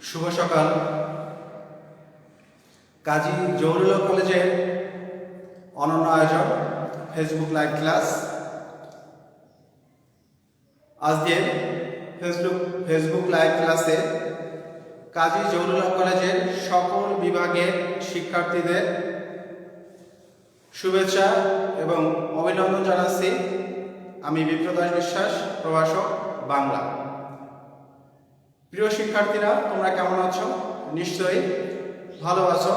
শুভ সকাল। কাজী জহুরুল হক কলেজের অনন্য আয়োজন ফেসবুক লাইভ ক্লাস। আজকের ফেসবুক লাইভ ক্লাসে কাজী জহুরুল হক কলেজের সকল বিভাগের শিক্ষার্থীদের শুভেচ্ছা এবং অভিনন্দন জানাচ্ছি। আমি বিপ্রদাস বিশ্বাস, প্রভাষক, বাংলা। প্রিয় শিক্ষার্থীরা, তোমরা কেমন আছো? নিশ্চয়ই ভালো আছো।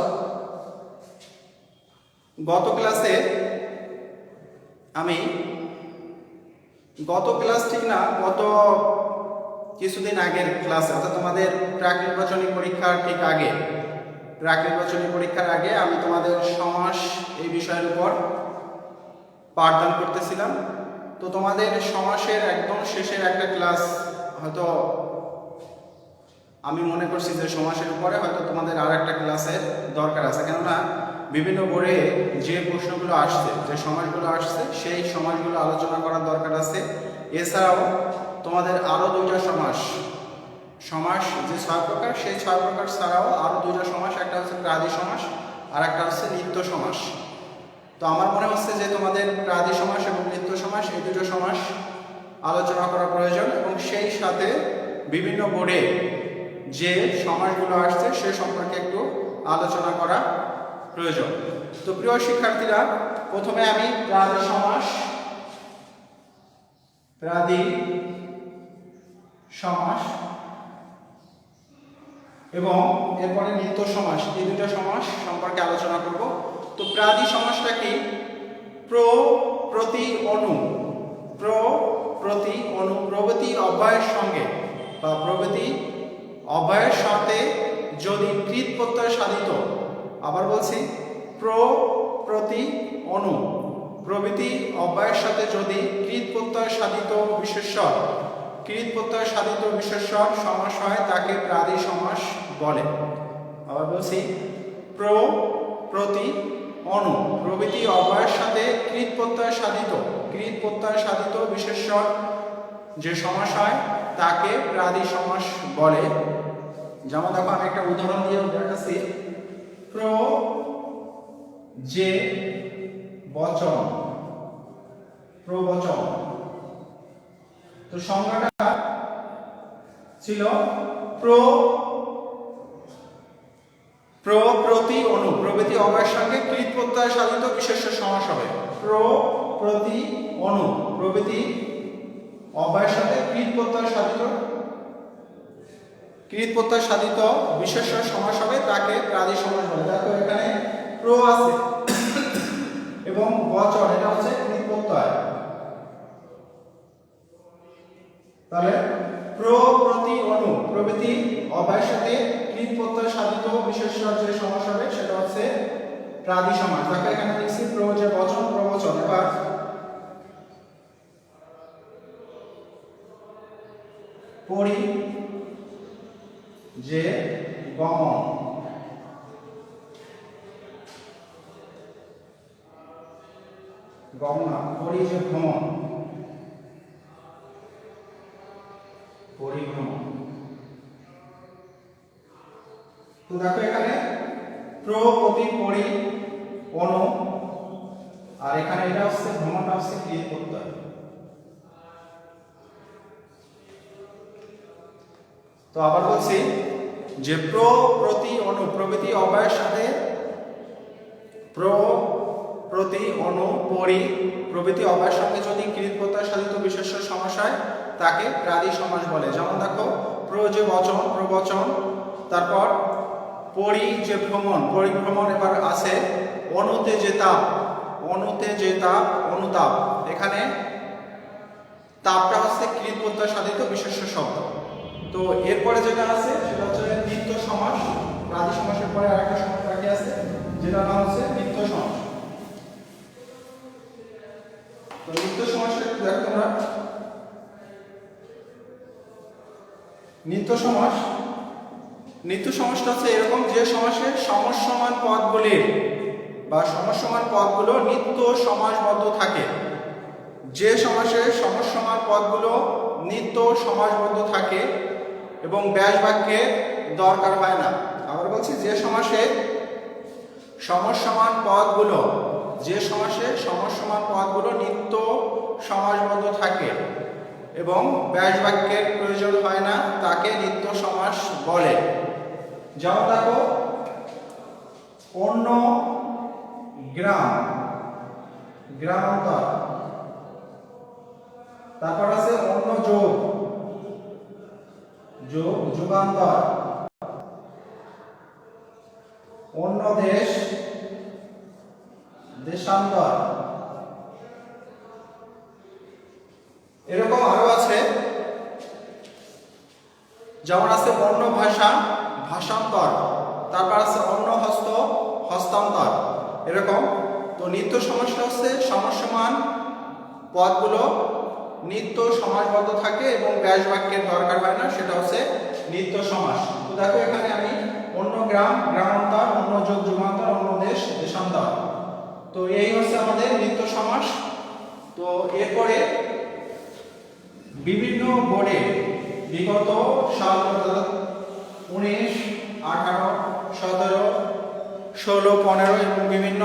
গত ক্লাসে গত কিছুদিন আগের ক্লাসে, অর্থাৎ তোমাদের প্রাক নির্বাচনী পরীক্ষার ঠিক আগে, আমি তোমাদের সমাস এই বিষয়ের উপর পাঠদান করতেছিলাম। তো তোমাদের সমাসের একদম শেষের একটা ক্লাস হয়তো আমি মনে করছি যে সমাসের উপরে হয়তো তোমাদের আর একটা ক্লাসের দরকার আছে, কেননা বিভিন্ন বোর্ডে যে প্রশ্নগুলো আসছে, যে সমাসগুলো আসছে, সেই সমাসগুলো আলোচনা করার দরকার আছে। এছাড়াও তোমাদের আরও দুইটা সমাস যে 6 প্রকার, সেই 6 প্রকার ছাড়াও আরও দুইটা সমাস, একটা হচ্ছে প্রাদি সমাস আর একটা হচ্ছে নিত্য সমাস। তো আমার মনে হচ্ছে যে তোমাদের প্রাদি সমাস এবং নিত্য সমাস, এই দুটো সমাস আলোচনা করা প্রয়োজন, এবং সেই সাথে বিভিন্ন বোর্ডে যে সমাসগুলো আসছে সে সম্পর্কে একটু আলোচনা করা প্রয়োজন। তো প্রিয় শিক্ষার্থীরা, প্রথমে আমি প্রাদি সমাস এবং এরপরে নিত্য সমাস, এই দুটো সমাস সম্পর্কে আলোচনা করব। তো প্রাদি সমাসটা কি? প্রতি অনু প্রভৃতি অব্যয়ের সঙ্গে বা প্রভৃতি অব্যয়ের সাথে যদি কৃত প্রত্যয় সাধিত, আবার বলছি, প্রতি অনু প্রভৃতি অব্যয়ের সাথে যদি কৃত প্রত্যয় সাধিত বিশেষ্য সমাস হয়, তাকে প্রাদি সমাস বলে। আবার বলছি, প্রতি অনু প্রভৃতি অব্যয়ের সাথে কৃত প্রত্যয় সাধিত বিশেষ্য যে সমাস হয় তাকে প্রাদি সমাস বলে। যেমন দেখো, আমি একটা উদাহরণ দিয়ে দেখাচ্ছি। প্রবচন, তো সংজ্ঞাটা ছিল প্রতি অনু প্রভৃতি অব্যয়ের সঙ্গে কৃত প্রত্যয় সাধিত বিশেষ্য সমাস হবে। প্রতি অনু প্রভৃতি অব্যয়ের সাথে কৃত প্রত্যয় সাধিত বিশেষ্য সমাস হবে, তাকে প্রাদি সমাস বলে। দেখো, এখানে আছে এবং বচন, এটা হচ্ছে কৃত প্রত্যয়। তাহলে প্রতি অনু প্রভৃতি অব্যয়ের সাথে কৃত প্রত্যয় সাধিত বিশেষ্য যে সমাস হবে সেটা হচ্ছে প্রাদি সমাস। দেখো, এখানে লিখছি যে বচন, প্রবচন। এবার পরি যে গমন, পরি যে ভ্রমণ, পরিভ্রমণ। তো দেখো, এখানে প্রতি পরি অনু, আর এখানে এটা হচ্ছে ভ্রমণটা হচ্ছে কৃত প্রত্যয়। তো আবার বলছি যে প্রতি অনু প্রভৃতি অব্যয়ের সাথে প্রতি অনু পরি প্রভৃতি অব্যয়ের সঙ্গে যদি কৃত প্রত্যয় সাধিত বিশেষ্য সমাস হয়, তাকে প্রাদি সমাস বলে। যেমন দেখো, যে বচন, প্রবচন, তারপর পরি যে ভ্রমণ, পরিভ্রমণ। এবার আছে অনুতে যে তাপ, অনুতাপ। এখানে তাপটা হচ্ছে কৃত প্রত্যয় সাধিত বিশেষ্য শব্দ। তো এরপরে যেটা আছে সেটা হচ্ছে নিত্য সমাস। প্রাদি সমাসের পরে আরেকটা সমাস বাকি আছে, যেটার নাম হচ্ছে নিত্য সমাস। তো নিত্য সমাসটা একটু দেখো তোমরা। নিত্য সমাসটা হচ্ছে এরকম, যে সমাসে সমসমান পদগুলো নিত্য সমাসবদ্ধ থাকে। যে সমাসে সমসমান পদগুলো নিত্য সমাসবদ্ধ থাকে এবং ব্যাস বাক্যে দরকার হয় না। আবার বলছি, যে সমাসে সমসমান পদগুলো নিত্য সমাসবদ্ধ থাকে এবং ব্যাস বাক্যের প্রয়োজন হয় না তাকে নিত্য সমাস বলে। যেমন দেখো, অন্য গ্রাম, গ্রামান্তর, তারপর আছে অন্য যোগ, যুগান্তর, অন্য দেশ, দেশান্তর, এরকম আরো আছে। যেমন আছে অন্য ভাষা, ভাষান্তর, তারপর আছে অন্য হস্ত, হস্তান্তর, এরকম। তো নিত্য সমাসটা হচ্ছে সমসমান পদগুলো নিত্য সমাসবদ্ধ থাকে এবং ব্যাস বাক্যের দরকার হয় না, সেটা হচ্ছে নিত্য সমাস। তো দেখো এখানে আমি অন্য গ্রাম, গ্রামান্তর, অন্য যোগ, যুগান্তর, অন্য দেশ, দেশান্তর, তো এই হচ্ছে আমাদের নিত্য সমাস। তো এরপরে বিভিন্ন বোর্ডে বিগত সাল 19, 18, 17, 16, 15 এবং বিভিন্ন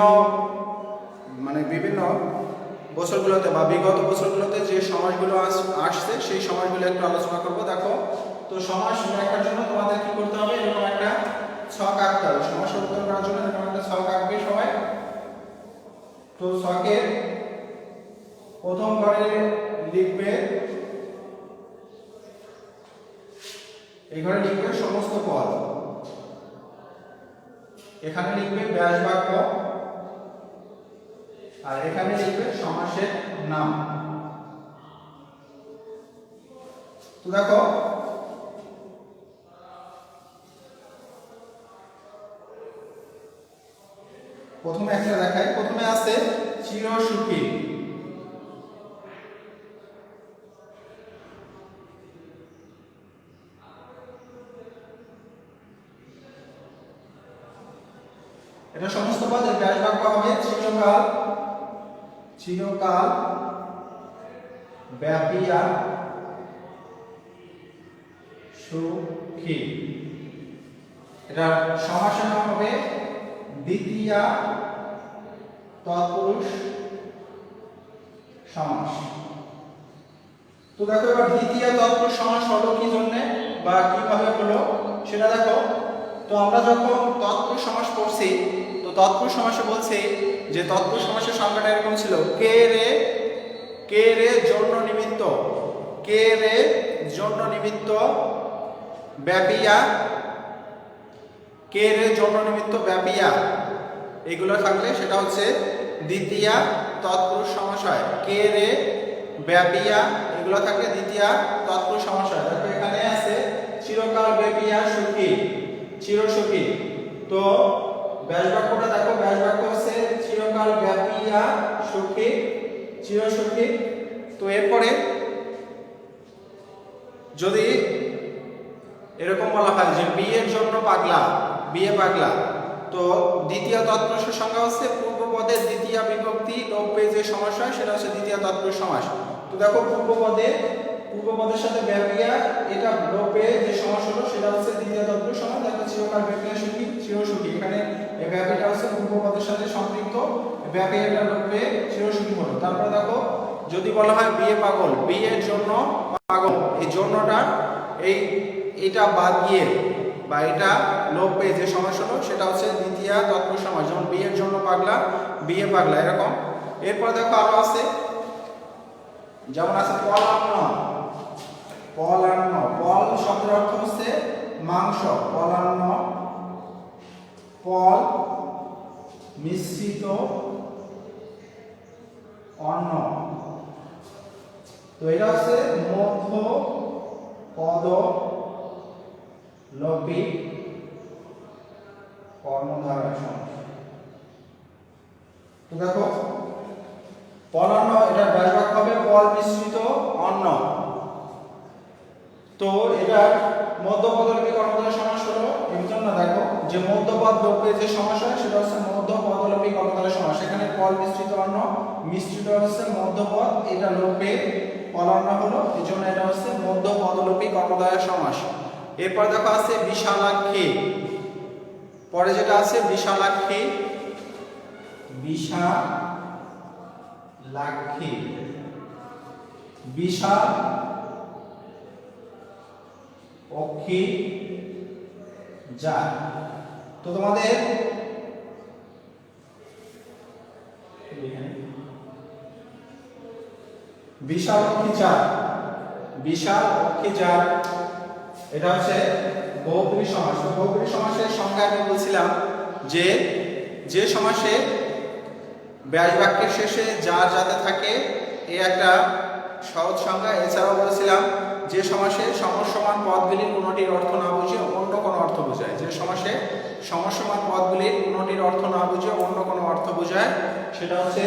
বছরগুলোতে বা বিগত বছরগুলোতে যে সমাসগুলো আসছে সেই সমাসগুলো একটু আলোচনা করব। দেখো, তো সমাস ব্যাখ্যার জন্য তোমাদের কি করতে হবে, এরকম একটা ছক আঁকতে হবে। সমাস উত্তর করার জন্য এরকম একটা ছক আঁকবে সবাই। তো ছকের প্রথম ঘরে লিখবে, এই ঘরে লিখবে সমস্ত পদ, এখানে লিখবে ব্যাস বাক্য, আর এখানে লিখবে সমাসের নাম। তো দেখো, প্রথমে একটা দেখাই। প্রথমে আছে চিরসুখী, এটা সমস্ত পদের ব্যাস বাক্য হবে চিরকাল, চিরকাল ব্যাপিয়া সুখী। এটা সমাসের নাম হবে দ্বিতীয়া তৎপুরুষ সমাস। তো দেখো, এবার দ্বিতীয় তৎপুরুষ সমাস হলো কি জন্য বা কিভাবে হলো সেটা দেখো। তো আমরা যখন তৎপুরুষ সমাস পড়ছি, তো তৎপুরুষ সমাসে বলছে যে তৎপুরুষ সমাসের সংজ্ঞাটা এরকম ছিল, কে রে জন্য নিমিত্ত, কে রে জন্য নিমিত্ত ব্যাপিয়া, কে রে জন্য নিমিত্ত ব্যাপিয়া, এগুলো থাকলে সেটা হচ্ছে দ্বিতীয়া তৎপুরুষ সমাস হয়। কে রে, ব্যাপিয়া, এগুলো থাকলে দ্বিতীয়া তৎপুরুষ সমাস হয়। দেখো এখানে আছে চিরকাল ব্যাপিয়া সুখী, চিরসুখী। তো ব্যাস বাক্যটা দেখো, ব্যাস বাক্য হচ্ছে চিরকাল ব্যাপিয়া সুখী, চিরসুখী। তো এরপরে যদি এরকম বলা হয় যে বিয়ের জন্য পাগলা, বিয়ে পাগলা, তো দ্বিতীয় তৎপুরুষের সংজ্ঞা হচ্ছে পূর্ব পদের দ্বিতীয় বিভক্তি লোপে যে সমাস হয় সেটা হচ্ছে দ্বিতীয় তৎপুরুষ সমাস। তো দেখো, পূর্ব পদের সাথে ব্যাপিয়া, এটা লোপে যে সমাস হলো সেটা হচ্ছে দ্বিতীয় তৎপুরুষ সমাস। দেখো চিরকাল ব্যাপিয়া সুখী, চিরসুখী, এখানে এই ব্যাপিটা হচ্ছে পূর্ব পদের সাথে সম্পৃক্ত, ব্যাপিয়াটা লোপে চিরসুখী হলো। তারপর দেখো, যদি বলা হয় বিয়ে পাগল, বিয়ের জন্য পাগল, এই জন্যটা এটা বাদ দিয়ে বা এটা লোপ পেয়ে যে সমাস হলো সেটা হচ্ছে দ্বিতীয় তৎপুরুষ সমাস। যেমন বিয়ের জন্য পাগলা, বিয়ে পাগলা, এরকম। এরপর দেখো আরো আছে, যেমন আছে পলান্ন, পলান্ন, পল শব্দের অর্থ হচ্ছে মাংস, পলান্ন, পল মিশ্রিত অন্ন। তো এটা হচ্ছে মধ্য পদ লোপী কর্মধারয় সমাস। তো দেখো, পলান্ন, এটা ব্যাস বাক্য হবে পল মিশ্রিত অন্ন। তো এটা মধ্যপদলোপী কর্মধারয় সমাস হলো এর জন্য দেখো যে মধ্যপদ লোপে যে সমাস হয় সেটা হচ্ছে মধ্যপদলোপী কর্মধারয় সমাস। এখানে পল মিশ্রিত অন্ন, মিশ্রিত হচ্ছে মধ্যপদ, এটা লোপে পলান্ন হলো, এই জন্য এটা হচ্ছে মধ্যপদলোপী কর্মধারয় সমাস। এরপর দেখো আছে বিশালাক্ষী, পরে যেটা আছে বিশালাক্ষী, বিশালাক্ষী, বিশাল অক্ষী জাত। তো তোমাদের বিশাল অক্ষী জাত, বিশাল অক্ষী জাত এটা হচ্ছে বহুব্রীহি সমাস। তো বহুব্রীহি সমাসের সংজ্ঞা আমি বলছিলাম যে যে সমাসে ব্যাস বাক্যের শেষে যার যাতে থাকে এই একটা সহজ সংজ্ঞা। এছাড়াও বলছিলাম যে সমাসে সমসমান পদগুলির কোনটির অর্থ না বুঝে অন্য কোনো অর্থ বোঝায়, যে সমাসে সমসমান পদগুলির কোনটির অর্থ না বুঝে অন্য কোনো অর্থ বোঝায় সেটা হচ্ছে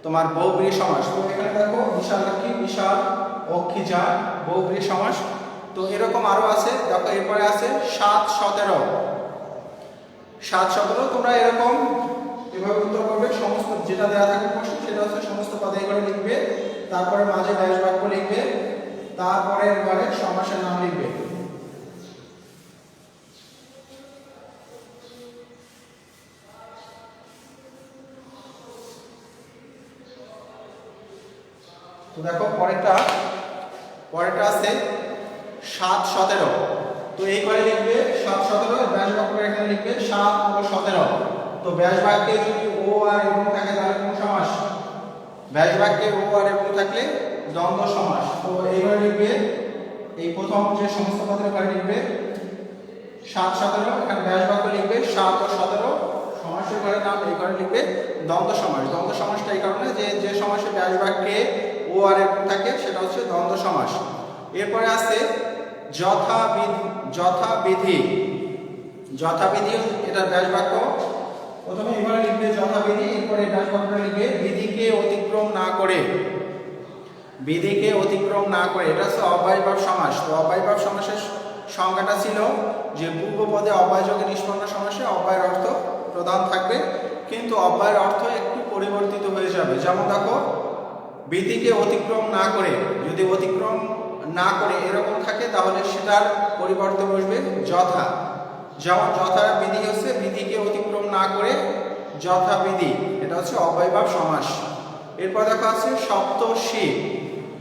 তোমার বহুব্রীহি সমাস। তো এখানে দেখো বিশালাক্ষী, বিশাল অক্ষী জাত, বহুব্রীহি সমাস। তো এরকম আরো আছে, দেখো এরপরে আছে 7 17। 7 17 তোমরা এরকম এভাবে উত্তর করবে, সমস্ত যেটা দেওয়া থাকে প্রশ্ন সেটা হচ্ছে সমস্ত পদে করে লিখবে, তারপরে মাঝে ব্যাস বাক্য লিখবে, তারপরে এবারে সমাসের নাম লিখবে। তো দেখো পরেরটা আছে 7 17। তো এই করে লিখবে 7 17, ব্যাস বাক্য এখানে লিখবে 7 ও 17। তো ব্যাস বাক্যে যদি ও আর এবং থাকে তাহলে কোন সমাস? ব্যাস বাক্যে ও আর এবং থাকলে দ্বন্দ্ব সমাস। তো এইভাবে লিখবে, এই প্রথম যে সমস্ত পদের ঘরে লিখবে 7 17, এখানে ব্যাস বাক্য লিখবে 7 ও 17, সমাসের ঘরের নাম এই ঘরে লিখবে দ্বন্দ্ব সমাস। দ্বন্দ্ব সমাসটা এই কারণে যে যে সমাসে ব্যাস বাক্যে ও আর এবং থাকে সেটা হচ্ছে দ্বন্দ্ব সমাস। এরপরে আছে যথাবিধি, যথাবিধি, যথাবিধি এটা ব্যাস বাক্য। প্রথমে এবারে লিখবে যথাবিধি, এরপরে ব্যাস বাক্যটা লিখবে বিধিকে অতিক্রম না করে, বিধিকে অতিক্রম না করে, এটা হচ্ছে অব্যয়ভাব সমাস। তো অব্যয়ভাব সমাসের সংজ্ঞাটা ছিল যে পূর্ব পদে অব্যয়যোগে নিষ্পন্ন সমাসে অব্যয়ের অর্থ প্রধান থাকবে, কিন্তু অব্যয়ের অর্থ একটু পরিবর্তিত হয়ে যাবে। যেমন দেখো বিধিকে অতিক্রম না করে, যদি অতিক্রম না করে এরকম থাকে তাহলে সেটার পরিবর্তে বসবে যথা। যেমন যথা বিধি হচ্ছে বিধিকে অতিক্রম না করে যথাবিধি, এটা হচ্ছে অব্যয়ভাব সমাস। এরপর দেখো আছে সপ্তর্ষি।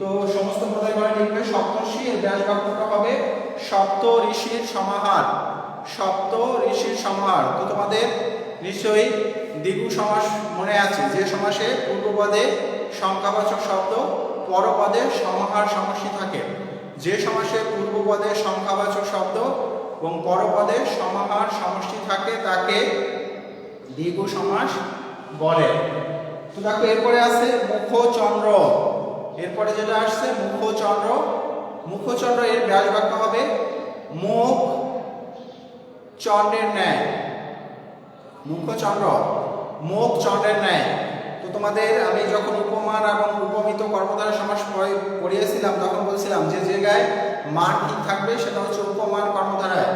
তো সমস্ত পদের ঘরে লিখবে সপ্তর্ষি, এর ব্যাস বাক্যটা হবে সপ্ত ঋষির সমাহার, সপ্ত ঋষির সমাহার। তো তোমাদের নিশ্চয়ই দ্বিগু সমাস মনে আছে, যে সমাসে পূর্বপদে সংখ্যাবাচক শব্দ, পরপদে সমাহার সমষ্টি থাকে। যে সমাসে পূর্বপদে সংখ্যাবাচক শব্দ এবং পরপদে সমাহার সমষ্টি থাকে তাকে দ্বিগু সমাস বলে। তো দেখো এরপরে আছে মুখচন্দ্র। এরপরে যেটা আসছে মুখচন্দ্র। মুখচন্দ্র এর ব্যাস বাক্য হবে মুখ চন্দ্রের ন্যায়। মুখচন্দ্র মুখ চন্দ্রের ন্যায়। তো তোমাদের আমি যখন উপমান এবং উপমিত কর্মধারয় সমাস পড়িয়েছিলাম তখন বলছিলাম যে জায়গায় মান ঠিক থাকবে সেটা হচ্ছে উপমান কর্মধারয়,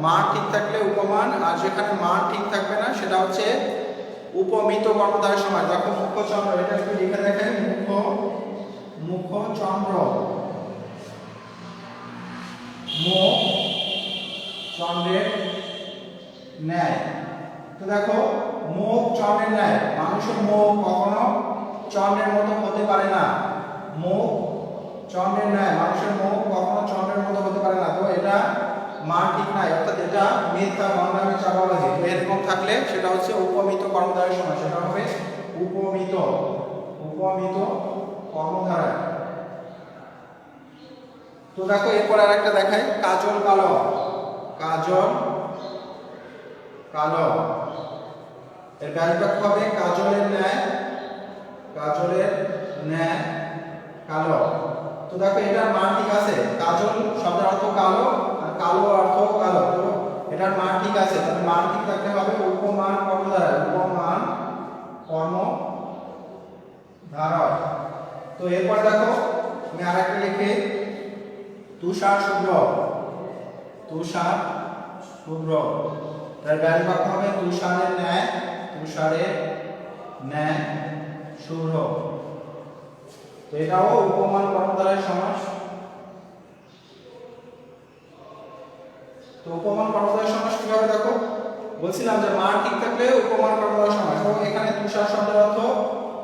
মান ঠিক থাকলে উপমান, আর যেখানে মান ঠিক থাকবে না সেটা হচ্ছে উপমিত কর্মধারয় সমাস। দেখো মুখচন্দ্র, এটা একটু লিখে দেখেন, মুখচন্দ্র, মুখ চন্দ্রের ন্যায়। তো দেখো মুখ চন্দ্রের ন্যায়, মানুষের মুখ কখনো চন্দ্রের মতো হতে পারে না। মুখ চন্দ্রের ন্যায়, মানুষের মুখ কখনো চন্দ্রের মতো হতে পারে না। তো এটা মান ঠিক নাই, অর্থাৎ এটা মিথ্যা, ভণ্ডামি, চাপাবাজি। তো এরকম থাকলে সেটা হচ্ছে উপমিত কর্মধারয় সমাস, সেটা হবে উপমিত, উপমিত কর্মধারয়। তো দেখো এরপর আরেকটা দেখাই কাজল কালো। কাজল কালো, এর ব্যাস বাক্য হবে কাজলের ন্যায়, কাজলের ন্যায় কালো। তো দেখো এটার মান ঠিক আছে, কাজল শব্দের অর্থ কালো আর কালো অর্থ কালো। তো এটার মান ঠিক আছে, তাহলে মান ঠিক থাকতে হবে উপমান কর্মধারয়, উপমান কর্মধারয়। তো এরপর দেখো আমি আরেকটা লিখে তুষার শুভ্র, তুষার শুভ্র, তার ব্যাস বাক্য হবে তুষারের ন্যায়, তুষারের ন্যায় শুভ্র। তো এটাও উপমান কর্মধারয় সমাস। তো উপমান কর্মধারয় সমাস কিভাবে দেখো, বলছিলাম যে মান ঠিক থাকলে উপমান কর্মধারয় সমাস। এবং এখানে তুষার শব্দের অর্থ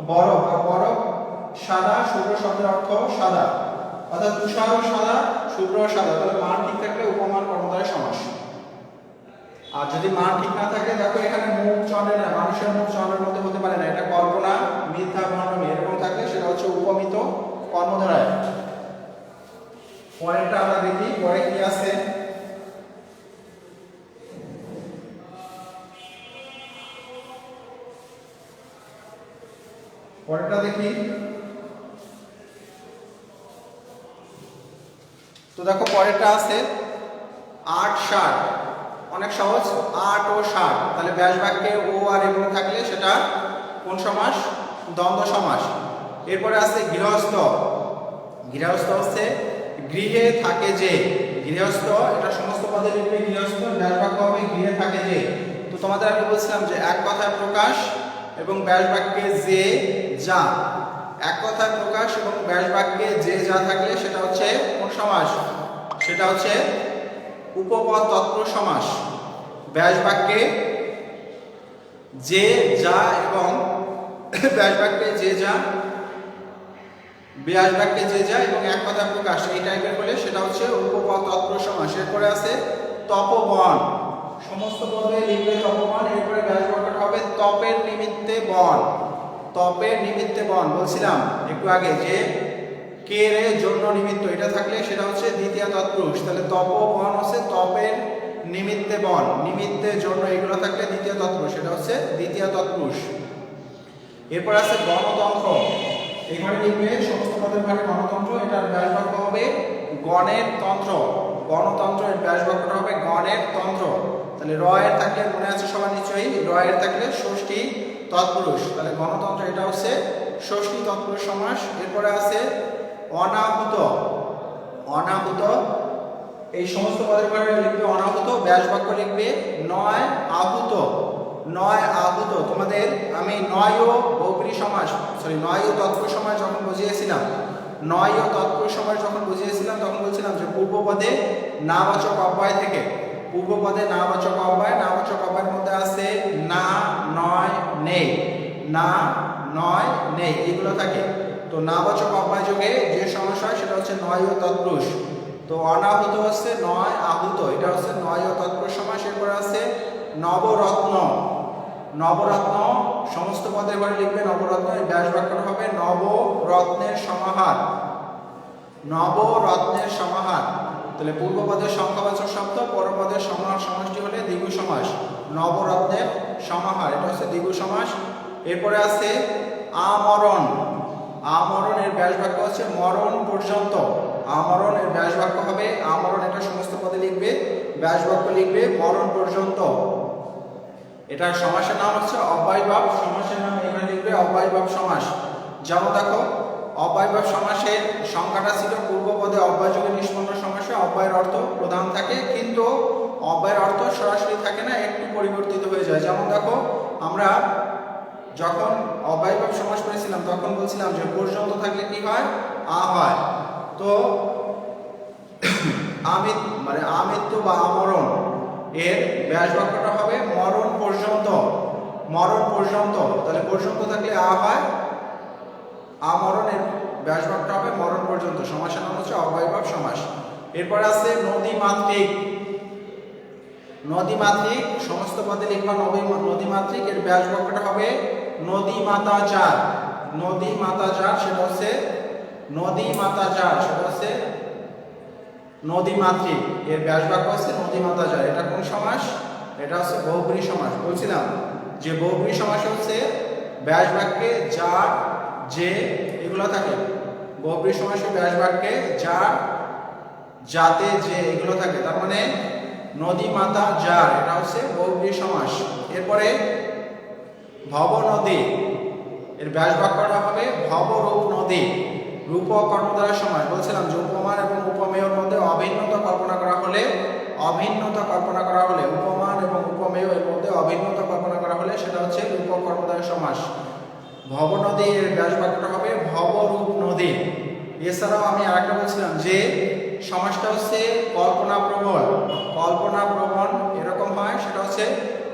বরফ, আর বরফ সাদা, শুভ্র শব্দের অর্থ সাদা, অর্থাৎ তুষারও সাদা, শুভ্র সাদা, তাহলে মান ঠিক থাকলে উপমান কর্মধারয় সমাস। আর যদি মান ঠিক না থাকে, দেখো এখানে মুখ চন্দ্রে না, মানুষের মুখ চন্দ্রের মধ্যে হতে পারে না, এটা কল্পনা, মিথ্যা, ভ্রম, এরকম থাকলে সেটা হচ্ছে উপমিত কর্মধারয়। পরেরটা আমরা দেখি, পরে কি আছে। পরেরটা দেখি। তো দেখো পরেরটা আছে 8 60, অনেক সহজ, 8 ও 60, তাহলে ব্যাস বাক্যে ও আর এবং থাকলে সেটা কোন সমাস? দ্বন্দ্ব সমাস। এরপরে আছে গৃহস্থ। গৃহস্থ হচ্ছে গৃহে থাকে যে, গৃহস্থ, এটা সমস্ত পদে লিখবে গৃহস্থ, ব্যাস বাক্য হবে গৃহে থাকে যে। তো তোমাদের আমি বলছিলাম যে এক কথায় প্রকাশ এবং ব্যাস বাক্যে যে যা, এক কথায় প্রকাশ এবং ব্যাস বাক্যে যে যা থাকলে সেটা হচ্ছে কোন সমাস? সেটা হচ্ছে উপপদ তৎপুরুষ সমাস। ব্যাস বাক্যে যে যা এবং ব্যাস বাক্যে যে যা, ব্যাস বাক্যে যে যা এবং এক কথায় প্রকাশ, এই টাইপের হলে সেটা হচ্ছে উপপদ তৎপুরুষ সমাস। এরপরে আছে তপবন, সমস্ত পদে লিখবে তপবন। এরপরে ব্যাস বাক্যটা হবে তপের নিমিত্তে বন। তপের নিমিত্তে বন, বলছিলাম একটু আগে যে কে রে জন্য নিমিত্ত, এটা থাকলে সেটা হচ্ছে দ্বিতীয় তৎপুরুষ। তাহলে তপবন হচ্ছে তপের নিমিত্তে বন, নিমিত্তে জন্য, এগুলো থাকলে দ্বিতীয় তৎপুরুষ, সেটা হচ্ছে দ্বিতীয় তৎপুরুষ। এরপর আছে গণতন্ত্র। এখানে লিখবে সমস্ত পদের ভাগে গণতন্ত্র, এটার ব্যাস বাক্য হবে গণের তন্ত্র। গণতন্ত্র, এর ব্যাস বাক্যটা হবে গণের তন্ত্র। তাহলে র এর থাকলে মনে আছে সবার নিশ্চয়ই, র এর থাকলে ষষ্ঠী তৎপুরুষ, তাহলে গণতন্ত্র এটা হচ্ছে ষষ্ঠী তৎপুরুষ সমাস। এরপরে আছে অনাহুত। অনাহুত, এই সমস্ত পদের ভাগে লিখবে অনাহুত, ব্যাস বাক্য লিখবে নয় আহুত। নয় আহুত, তোমাদের আমি নয় ও বহুব্রী সমাস, নয় ও তৎপুরুষ সমাস যখন বুঝিয়েছিলাম, নয় ও তৎপুরুষ সমাস যখন বুঝিয়েছিলাম তখন বলছিলাম যে পূর্বপদে নাবাচক অব্যয় থেকে, পূর্বপদে নাবাচক অব্যয়, নাবাচক অব্যয়ের মধ্যে আছে না, নয়, নেই, না, নয়, নেই, এগুলো থাকে। তো নাবাচক অব্যয় যোগে যে সমাস হয় সেটা হচ্ছে নয় ও তৎপুরুষ। তো অনাহুত হচ্ছে নয় আহুত, এটা হচ্ছে নয় ও তৎপুরুষ সমাস। এরপরে আছে নবরত্ন। নবরত্ন, সমস্ত পদের ঘরে লিখবে নবরত্ন, এর ব্যাস বাক্যটা হবে নবরত্নের সমাহার। নবরত্নের সমাহার, তাহলে পূর্বপদের সংখ্যাবাচক শব্দ, পরপদের সমাহার সমাসটি হলে দ্বিগু সমাস। নবরত্নের সমাহার, এটা হচ্ছে দ্বিগু সমাস। এরপরে আছে আমরণ। আমরণ, এর ব্যাস বাক্য হচ্ছে মরণ পর্যন্ত। আমরণ, এর ব্যাস বাক্য হবে আমরণ, এটা সমস্ত পদে লিখবে, ব্যাস বাক্য লিখবে মরণ পর্যন্ত। এটার সমাসের নাম হচ্ছে অব্যয়ভাব। সমাসের নাম এখানে লিখবে অব্যয়ভাব সমাস। যেমন দেখো অব্যয়ভাব সমাসের সংখ্যাটা ছিল পূর্বপদে অব্যয় যোগে নিষ্পন্ন সমাসে অব্যয়ের অর্থ প্রধান থাকে, কিন্তু অব্যয়ের অর্থ সরাসরি থাকে না, একটু পরিবর্তিত হয়ে যায়। যেমন দেখো আমরা যখন অব্যয়ভাব সমাস করেছিলাম তখন বলছিলাম যে পর্যন্ত থাকলে কি হয়? আ হয়। তো আমৃত্যু বা আমরণ, এর ব্যাস বাক্যটা হবে মরণ পর্যন্ত। মরণ পর্যন্ত, তাহলে পর্যন্ত থাকলে আ হয়, আমরণের ব্যাস বাক্যটা হবে মরণ পর্যন্ত। সমাসের নাম হচ্ছে অব্যয়ভাব সমাস। এরপর আছে নদীমাতৃক। নদীমাতৃক, সমস্ত পদে লিখবা নদীমাতৃক, এর ব্যাস বাক্যটা হবে নদী মাতা যার। নদী মাতা যার, সেটা হচ্ছে নদী মাতা যার, সেটা হচ্ছে নদীমাতৃক, এর ব্যাস বাক্য হচ্ছে নদী মাতা যার। এটা কোন সমাস? এটা হচ্ছে বহুব্রী সমাস। বলছিলাম যে বহুব্রী সমাস হচ্ছে ব্যাস বাক্যে যার, যে, এগুলো থাকে। বহুব্রী সমাসে ব্যাস বাক্যে যার, যাতে, যে, এগুলো থাকে। তার মানে নদী মাতা যার, এটা হচ্ছে বহুব্রী সমাস। এরপরে ভব নদী, এর ব্যাস বাক্যটা হবে ভবরূপ নদী। রূপক কর্মধারয় সমাস। বলছিলাম যে উপমান এবং উপমেয়ের মধ্যে অভিন্নতা কল্পনা করা হলে, উপমান এবং উপমেয় এর মধ্যে অভিন্নতা কল্পনা করা হলে সেটা হচ্ছে রূপক কর্মধারয় সমাস। ভব নদী, এর ব্যাস বাক্যটা হবে ভবরূপ নদী। এছাড়াও আমি আরেকটা বলছিলাম যে সমাসটা হচ্ছে কল্পনাপ্রবণ। কল্পনাপ্রবণ এরকম হয়, সেটা হচ্ছে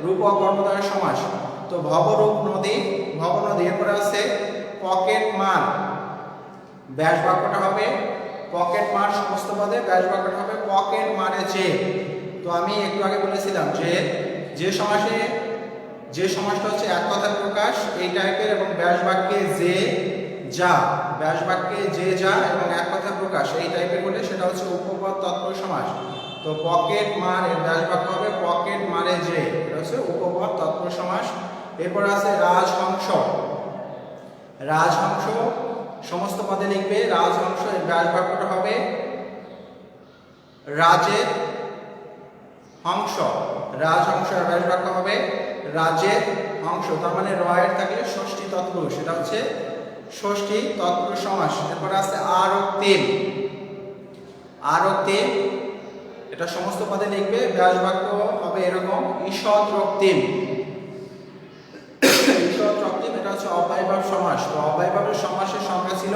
রূপক কর্মধারয় সমাস। তো ভবরূপ নদী, ভবনদী। এরপরে আছে পকেট মার, ব্যাস বাক্যটা হবে পকেট মার সমস্ত পদে, ব্যাস বাক্যটা হবে পকেট মারে যে। তো আমি একটু আগে বলেছিলাম যে সমাসটা হচ্ছে এক কথায় প্রকাশ এই টাইপের এবং ব্যাস বাক্যে যে যা, ব্যাস বাক্যে যে যা এবং এক কথায় প্রকাশ এই টাইপের বলে সেটা হচ্ছে উপপদ তৎপুরুষ সমাস। তো পকেট মার এর ব্যাস বাক্য হবে পকেট মারে যে, এটা হচ্ছে উপপদ তৎপুরুষ সমাস। এরপর আছে রাজহংস। রাজহংস সমস্ত পদে লিখবে রাজহংস, এর ব্যাস বাক্যটা হবে রাজের হংস। রাজহংস এর ব্যাস বাক্য হবে রাজের হংস। তার মানে রয়ের থাকলে ষষ্ঠী তৎপুরুষ, সেটা হচ্ছে ষষ্ঠী তৎপুরুষ সমাস। এরপর আছে আরক্তিম। আরক্তিম এটা সমস্ত পদে লিখবে, ব্যাস বাক্য হবে এরকম ঈষৎ রক্তিম। ঈষৎ রক্তিম এটা হচ্ছে অব্যয়ভাব সমাস। তো অব্যয়ভাবের সমাসের সংজ্ঞা ছিল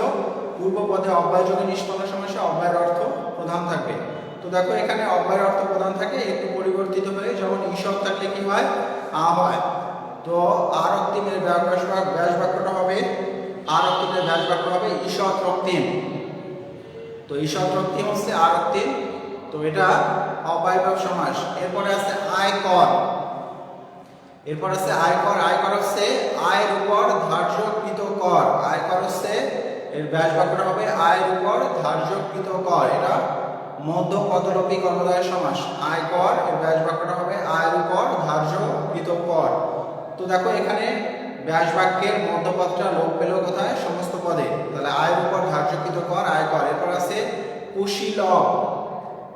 পূর্ব পদে অব্যয় যোগে নিষ্পন্ন সমাসে অব্যয়ের অর্থ প্রধান থাকবে। তো দেখো এখানে অব্যয়ের অর্থ প্রধান থাকে, একটু পরিবর্তিত হয়ে, যেমন ঈষৎ থাকলে কি হয় আ হয়। তো আরক্তিমের ব্যাস বাক্যটা হবে আরক্তিমের ব্যাস বাক্য হবে ঈষৎ রক্তিম। তো ঈষৎ রক্তিম হচ্ছে আরক্তিম। তো এটা অব্যয়ভাব সমাস। এরপরে আছে আয়কর। এরপর আছে আয়কর। আয়কর হচ্ছে আয়ের উপর ধার্যকৃত কর। আয়কর হচ্ছে এর ব্যাস বাক্যটা হবে আয়ের উপর ধার্যকৃত কর। এটা মধ্য পদলোপী কর্মধারয় সমাস। আয়কর এর ব্যাস বাক্যটা হবে আয়ের উপর ধার্যকৃত কর। তো দেখো এখানে ব্যাস বাক্যের মধ্যপদটা লোপ পেল কোথায়, সমস্ত পদে। তাহলে আয়ের উপর ধার্যকৃত কর আয়কর। এরপর আছে কুশীলব।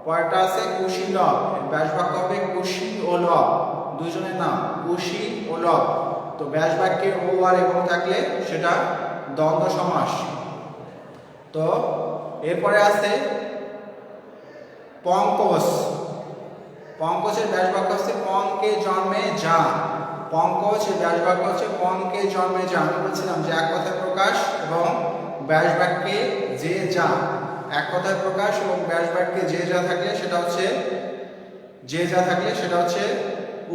পরেরটা আছে কুশীলব, এর ব্যাস বাক্য হবে কুশী ও লব, দুইজনের নাম কুশী ও লব। তো ব্যাস বাক্যে ও আর এবং থাকলে সেটা দ্বন্দ্ব সমাস। তো এরপরে আছে পঙ্কজ। পঙ্কজের ব্যাস বাক্য হচ্ছে পঙ্কে জন্মে যা। পঙ্কজ এর ব্যাস বাক্য হচ্ছে পঙ্কে জন্মে যা। আমি বলছিলাম যে এক কথায় প্রকাশ এবং ব্যাস বাক্যে যে যা, এক কথায় প্রকাশ এবং ব্যাস বাক্যে যে যা থাকলে সেটা হচ্ছে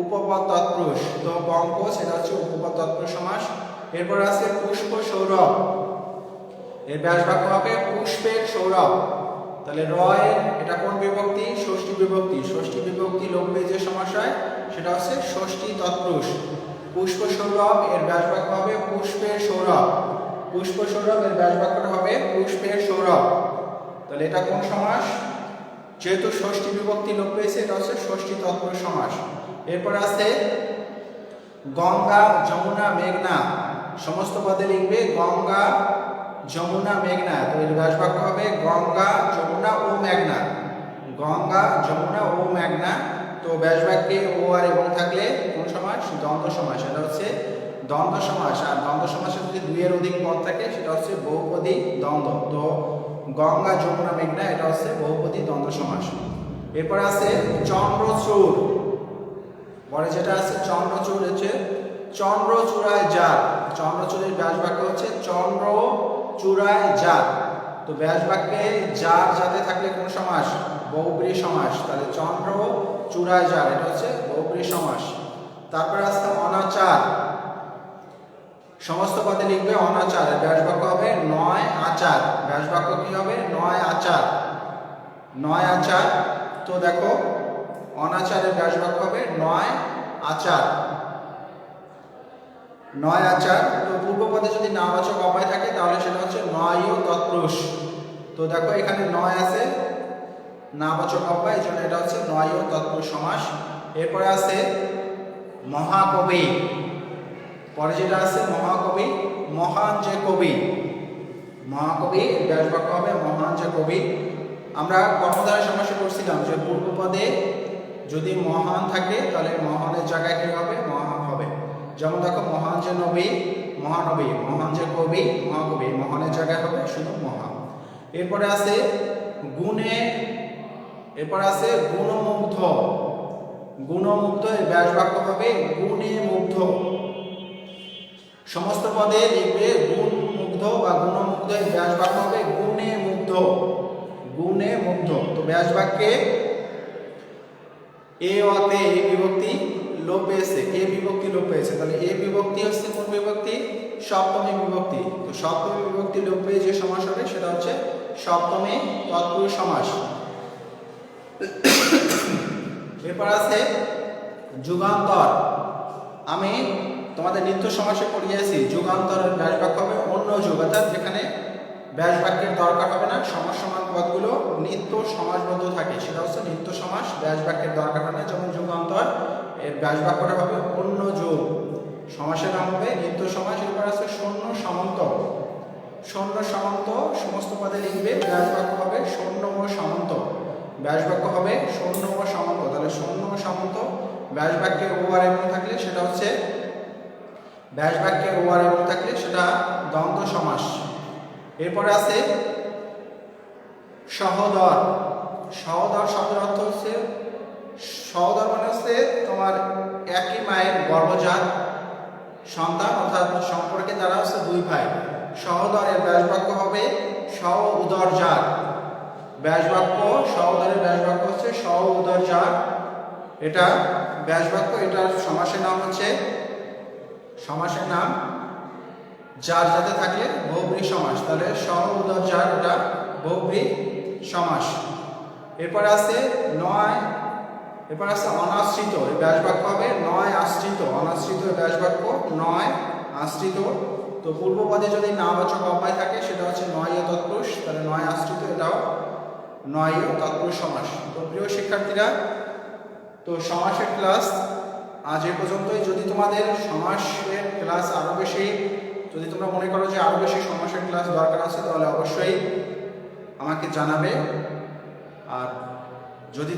উপপদ তৎপুরুষ। তো পঙ্কজ এটা হচ্ছে উপপদ তৎপুরুষ সমাস। এরপর আছে পুষ্প সৌরভ। এর ব্যাস বাক্য হবে পুষ্পের সৌরভ। তাহলে রয় এটা কোন বিভক্তি, ষষ্ঠী বিভক্তি। ষষ্ঠী বিভক্তি লোপ পেয়ে যে সমাস হয় সেটা হচ্ছে ষষ্ঠী তৎপুরুষ। পুষ্প সৌরভ এর ব্যাস বাক্য হবে পুষ্পের সৌরভ। পুষ্প সৌরভ এর ব্যাস বাক্যটা হবে পুষ্পের সৌরভ। তাহলে এটা কোন সমাস, যেহেতু ষষ্ঠী বিভক্তি লোপ পেয়েছে এটা হচ্ছে ষষ্ঠী তৎপুরুষ সমাস। এরপর আছে গঙ্গা যমুনা মেঘনা। সমস্ত পদে লিখবে গঙ্গা যমুনা মেঘনা। তো এর ব্যাস বাক্য হবে গঙ্গা যমুনা ও মেঘনা। গঙ্গা যমুনা ও মেঘনা। তো ব্যাস বাক্যে ও আর এবং থাকলে কোন সমাস, দ্বন্দ্ব সমাস। এটা হচ্ছে দ্বন্দ্ব সমাস। আর দ্বন্দ্ব সমাসে যদি দুইয়ের অধিক পদ থাকে সেটা হচ্ছে বহুপদী দ্বন্দ্ব। তো গঙ্গা যমুনা মেঘনা এটা হচ্ছে বহুপদী দ্বন্দ্ব সমাস। এরপর আছে চন্দ্রচূড়। পরে যেটা আছে চন্দ্রচূড় হচ্ছে চন্দ্রচূড়ায় জাত। চন্দ্রচূড়ের ব্যাস বাক্য হচ্ছে চন্দ্রচূড়ায় জাত। তো ব্যাস বাক্যে জাত জাতে থাকলে কোন সমাস, বহুব্রী সমাস। তাহলে চন্দ্রচূড়ায় জাত এটা হচ্ছে বহুব্রী সমাস। তারপর আছে অনাচার। সমস্ত পদে লিখবে অনাচার। ব্যাস বাক্য হবে নয় আচার। ব্যাস বাক্য কি হবে, নয় আচার। নয় আচার। তো দেখো অনাচারের ব্যাস বাক্য হবে নয় আচার। নয় আচার। তো পূর্ব পদে যদি নাবাচক অব্যয় থাকে তাহলে সেটা হচ্ছে নয় ও তৎপুরুষ। তো দেখো এখানে নয় আছে নাবাচক অব্যয়, এই জন্য এটা হচ্ছে নয় ও তৎপুরুষ সমাস। এরপরে আছে মহাকবি। পরে যেটা আছে মহাকবি, মহান যে কবি। মহাকবি ব্যাস বাক্য হবে মহান যে কবি। আমরা কর্মধারয় সমাসে করছিলাম যে পূর্ব পদে যদি মহান থাকে তাহলে মহানের জায়গায় কি হবে, মহান হবে। যেমন দেখো মহান যে নবী মহানবী, মহান যে কবি মহাকবি, মহানের জায়গায় হবে শুধু মহান। এরপরে আছে গুণে। এরপর আছে গুণমুগ্ধ। গুণমুগ্ধ এর ব্যাস বাক্য হবে গুণে মুগ্ধ। সমস্ত পদে লিখবে গুণ মুগ্ধ বা গুণমুগ্ধ এর ব্যাস বাক্য হবে গুণে মুগ্ধ। গুণে মুগ্ধ। তো ব্যাস বাক্যে এ অতে এ বিভক্তি লোপ পেয়েছে, এ বিভক্তি লোপ পেয়েছে। তাহলে এ বিভক্তি হচ্ছে কোন বিভক্তি? সপ্তমী বিভক্তি। তো সপ্তমী বিভক্তি লোপ পেয়ে যে সমাস হবে সেটা হচ্ছে সপ্তমী তৎপুরুষ সমাস। এরপর আছে যুগান্তর। আমি তোমাদের নিত্য সমাসে পড়িয়েছি যুগান্তরের ব্যাস বাক্য হবে অন্য যুগ, অর্থাৎ যেখানে ব্যাস বাক্যের দরকার হবে না, সমাস সমান পদগুলো নিত্য সমাসবদ্ধ থাকে, সেটা হচ্ছে নিত্য সমাস, ব্যাস বাক্যের দরকার হয় না। যেমন যুগান্তর, এর ব্যাস বাক্যটা হবে অন্য যুগ, সমাসের নাম হবে নিত্য সমাস। এরপর আছে শূন্য সামন্ত। শূন্য সামন্ত সমস্ত পদে লিখবে, ব্যাস বাক্য হবে শূন্য ও সামন্ত, ব্যাস বাক্য হবে শূন্য ও সামন্ত। তাহলে শূন্য ও সামন্ত ব্যাস বাক্যে ও আর এবং থাকলে সেটা হচ্ছে ব্যাস বাক্যে ও আর এবং থাকলে সেটা দ্বন্দ্ব সমাস। এরপরে আছে সহোদর। সহোদর শব্দের অর্থ হচ্ছে, সহোদর মানে হচ্ছে তোমার একই মায়ের গর্ভজাত সন্তান, অর্থাৎ সম্পর্কে যারা হচ্ছে দুই ভাই। সহোদরের ব্যাস বাক্য হবে সহ উদরজাত। ব্যাস বাক্য সহোদরের ব্যাস বাক্য হচ্ছে সহ উদরজাত, এটা ব্যাস বাক্য। এটার সমাসের নাম হচ্ছে, সমাসের নাম যার যাতে থাকলে বহুব্রী সমাস। তাহলে সহ উদরজাত এটা বহুব্রী সমাস। এরপর আছে নয়, এরপর আছে অনাশ্রিত। এই ব্যাস বাক্য হবে নয় আশ্রিত। অনাশ্রিত ব্যাস বাক্য নয় আশ্রিত। তো পূর্ব পদে যদি নামবাচক অব্যয় থাকে সেটা হচ্ছে নয় তৎপুরুষ, তাহলে নয় আশ্রিত এটাও নয় তৎপুরুষ সমাস। তো প্রিয় শিক্ষার্থীরা, তো সমাসের ক্লাস আজ এ পর্যন্তই। যদি তোমাদের সমাসের ক্লাস আরও বেশি, যদি তোমরা মনে করো যে আরও বেশি সমাসের ক্লাস দরকার আছে, তাহলে অবশ্যই আমাকে জানাবে। আর যদি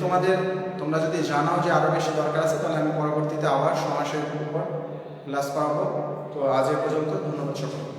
তোমরা যদি জানাও যে আরও বেশি দরকার আছে, তাহলে আমি পরবর্তীতে আবার সমাসের উপর ক্লাস করাবো। তো আজ এ পর্যন্ত, ধন্যবাদ সকলকে।